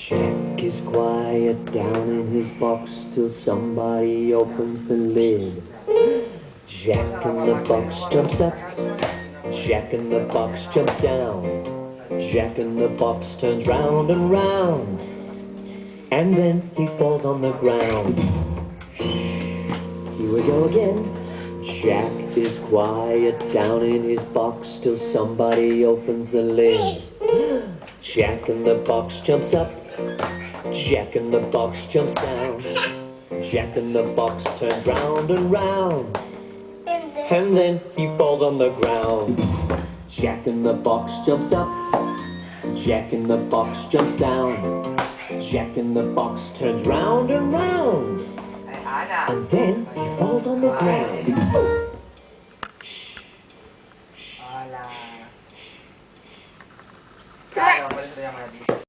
Jack is quiet down in his box till somebody opens the lid. Jack in the box jumps up, Jack in the box jumps down. Jack in the box turns round and round, and then he falls on the ground. Here we go again. Jack is quiet down in his box till somebody opens the lid. Jack in the box jumps up, Jack in the box jumps down. Jack in the box turns round and round, and then he falls on the ground. Jack in the box jumps up, Jack in the box jumps down. Jack in the box turns round and round, and then he falls on the ground. Hola. Claro, por eso te llamo a ti.